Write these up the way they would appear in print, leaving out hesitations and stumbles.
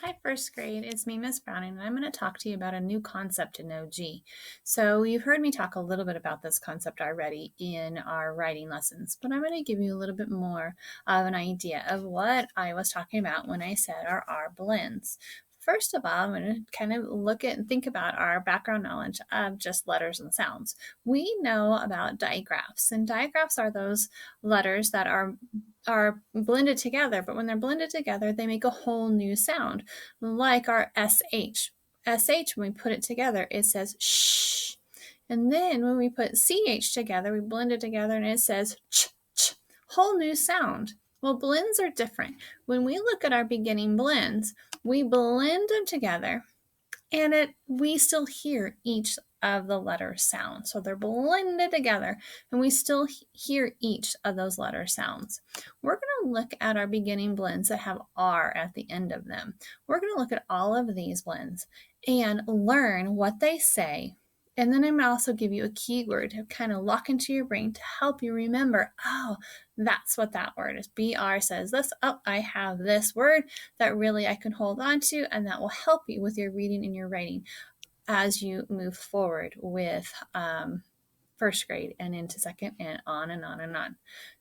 Hi, first grade. It's me, Miss Browning, and I'm going to talk to you about a new concept in OG. So, you've heard me talk a little bit about this concept already in our writing lessons, but I'm going to give you a little bit more of an idea of what I was talking about when I said our R blends. First of all, I'm going to kind of look at and think about our background knowledge of just letters and sounds. We know about digraphs, and digraphs are those letters that are blended together, but when they're blended together, they make a whole new sound, like our SH. SH, when we put it together, it says shh. And then when we put CH together, we blend it together and it says ch, ch. Whole new sound. Well, blends are different. When we look at our beginning blends, we blend them together and we still hear each of the letter sound. So they're blended together and we still hear each of those letter sounds. We're going to look at our beginning blends that have R at the end of them. We're going to look at all of these blends and learn what they say. And then I'm going to also give you a keyword to kind of lock into your brain to help you remember, oh, that's what that word is. BR says this. Oh, I have this word that really I can hold on to, and that will help you with your reading and your writing as you move forward with first grade and into second and on and on and on.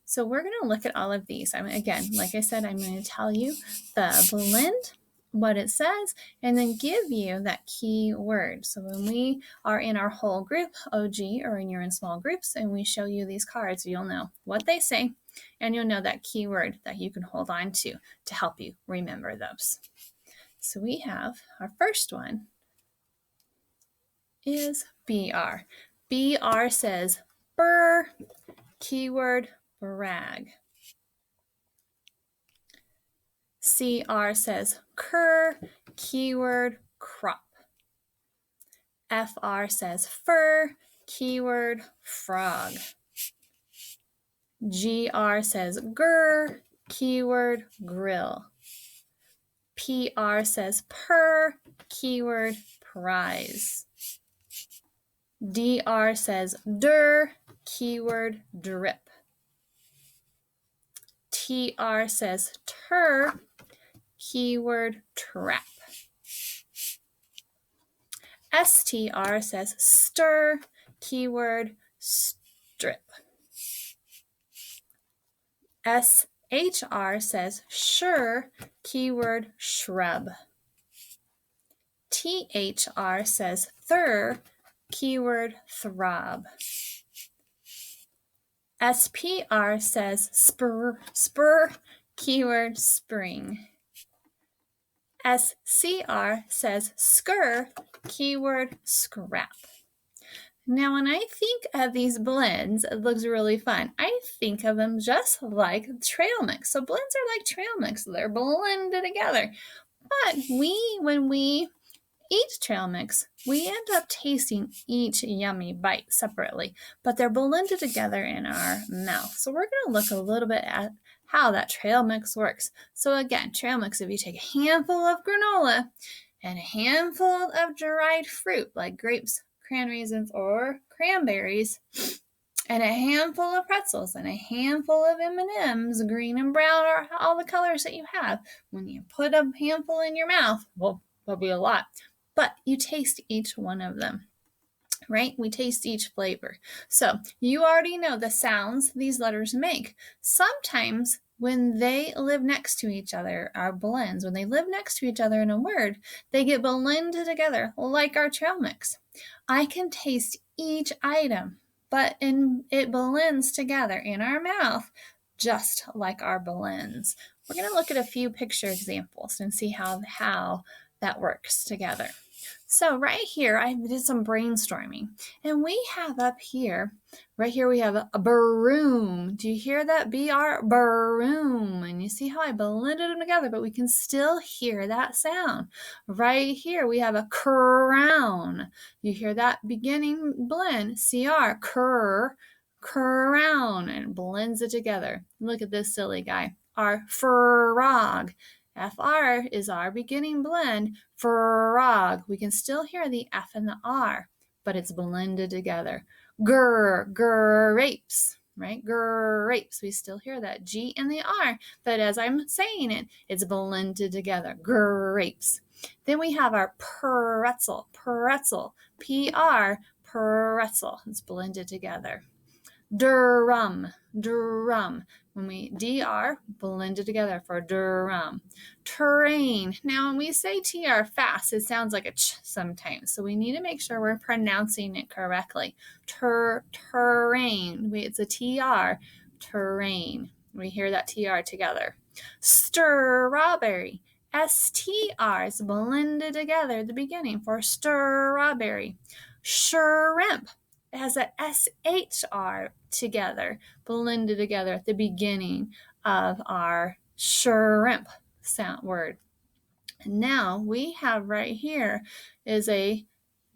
So we're going to look at all of these. Again, like I said, I'm going to tell you the blend, what it says, and then give you that key word. So when we are in our whole group, OG, or when you're in small groups, and we show you these cards, you'll know what they say, and you'll know that key word that you can hold on to help you remember those. So we have our first one is BR. BR says burr, keyword brag. CR says cur, keyword crop. FR says fur, keyword frog. GR says grr, keyword grill. PR says purr, keyword prize. DR says dur, keyword drip. TR says tur, keyword trap. STR says stir, keyword strip. SHR says sure, keyword shrub. THR says thur, keyword throb. SPR says spur, keyword spring. SCR says skr, keyword scrap. Now, when I think of these blends, it looks really fun. I think of them just like trail mix. So blends are like trail mix. They're blended together. But when we eat trail mix, we end up tasting each yummy bite separately, but they're blended together in our mouth. So we're going to look a little bit at how that trail mix works. So again, trail mix, if you take a handful of granola and a handful of dried fruit like grapes, cran-raisins, or cranberries, and a handful of pretzels and a handful of M&Ms, green and brown, or all the colors that you have, when you put a handful in your mouth, well, there'll be a lot, but you taste each one of them. Right? We taste each flavor. So you already know the sounds these letters make. Sometimes when they live next to each other, our blends, when they live next to each other in a word, they get blended together like our trail mix. I can taste each item, but it blends together in our mouth just like our blends. We're going to look at a few picture examples and see how that works together. So right here, I did some brainstorming, and we have up here, right here we have a broom. Do you hear that? BR, broom. And you see how I blended them together, but we can still hear that sound. Right here, we have a crown. You hear that beginning blend, CR, crown, and blends it together. Look at this silly guy, our frog. FR is our beginning blend, frog. We can still hear the F and the R, but it's blended together. Grapes. right? Grapes. We still hear that G and the R, but as I'm saying it, it's blended together. Grapes. Then we have our pretzel, P-R, pretzel. It's blended together. Drum. When we DR, blended together for drum. Terrain. Now, when we say TR fast, it sounds like a ch sometimes. So we need to make sure we're pronouncing it correctly. Terrain. It's a TR. Terrain. We hear that TR together. Strawberry. STR is blended together at the beginning for strawberry. Shrimp. It has a SHR together, blended together at the beginning of our shrimp sound word. And now we have right here is a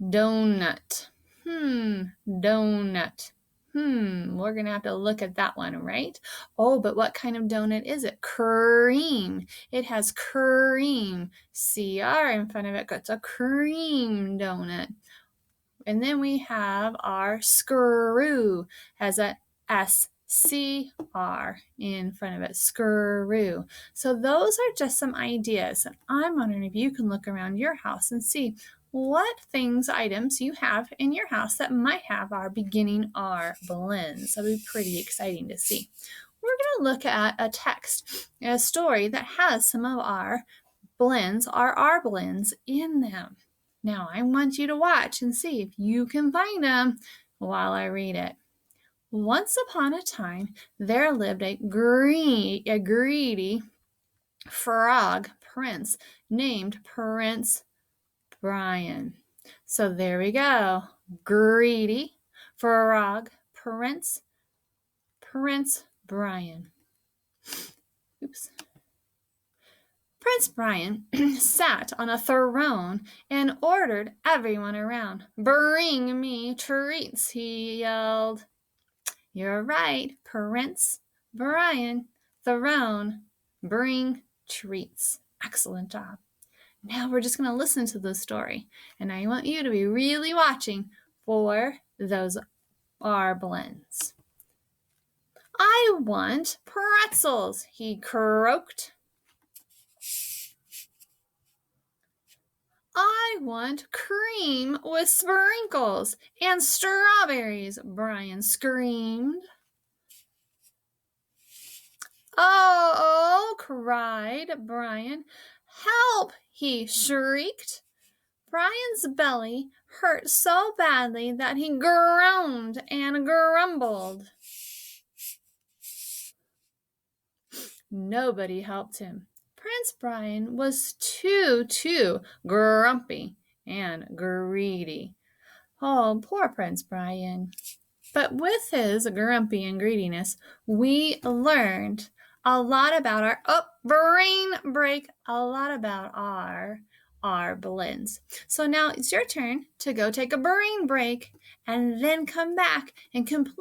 donut. Donut. We're going to have to look at that one, right? Oh, but what kind of donut is it? Cream. It has cream. CR in front of it. It's a cream donut. And then we have our screw, has a SCR in front of it, screw. So those are just some ideas. And I'm wondering if you can look around your house and see what items you have in your house that might have our beginning R blends. That'll be pretty exciting to see. We're going to look at a text, a story that has some of our blends, our R blends in them. Now, I want you to watch and see if you can find them while I read it. Once upon a time, there lived a greedy frog prince named Prince Brian. So there we go. Greedy frog prince Brian. Oops. Prince Brian sat on a throne and ordered everyone around. Bring me treats, he yelled. You're right, Prince Brian, throne, bring treats. Excellent job. Now we're just going to listen to the story, and I want you to be really watching for those R blends. I want pretzels, he croaked. I want cream with sprinkles and strawberries, Brian screamed. Oh, cried Brian. Help, he shrieked. Brian's belly hurt so badly that he groaned and grumbled. Nobody helped him. Prince Brian was too grumpy and greedy. Oh, poor Prince Brian. But with his grumpy and greediness, we learned a lot about our blends. So now it's your turn to go take a brain break and then come back and complete